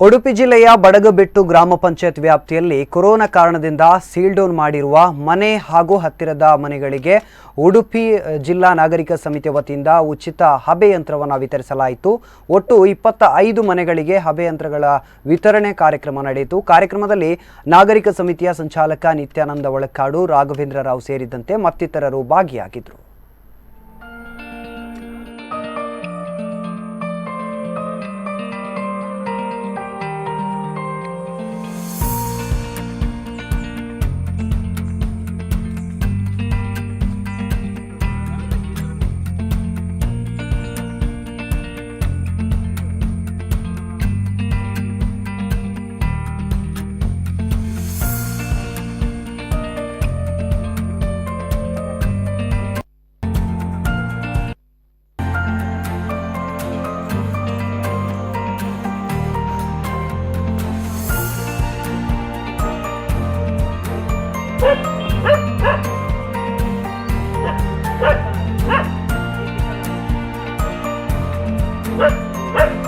ಉಡುಪಿ ಜಿಲ್ಲೆಯ ಬಡಗಬೆಟ್ಟು ಗ್ರಾಮ ಪಂಚಾಯತ್ ವ್ಯಾಪ್ತಿಯಲ್ಲಿ ಕೊರೋನಾ ಕಾರಣದಿಂದ ಸೀಲ್ ಡೌನ್ ಮಾಡಿರುವ ಮನೆ ಹಾಗೂ ಹತ್ತಿರದ ಮನೆಗಳಿಗೆ ಉಡುಪಿ ಜಿಲ್ಲಾ ನಾಗರಿಕ ಸಮಿತಿ ವತಿಯಿಂದ ಉಚಿತ ಹಬೆ ಯಂತ್ರವನ್ನು ವಿತರಿಸಲಾಯಿತು. ಒಟ್ಟು 25 ಮನೆಗಳಿಗೆ ಹಬೆ ಯಂತ್ರಗಳ ವಿತರಣೆ ಕಾರ್ಯಕ್ರಮ ನಡೆಯಿತು. ಕಾರ್ಯಕ್ರಮದಲ್ಲಿ ನಾಗರಿಕ ಸಮಿತಿಯ ಸಂಚಾಲಕ ನಿತ್ಯಾನಂದ ಒಳಕಾಡು, ರಾಘವೇಂದ್ರ ರಾವ್ ಸೇರಿದಂತೆ ಮತ್ತಿತರರು ಭಾಗಿಯಾಗಿದ್ದರು. What?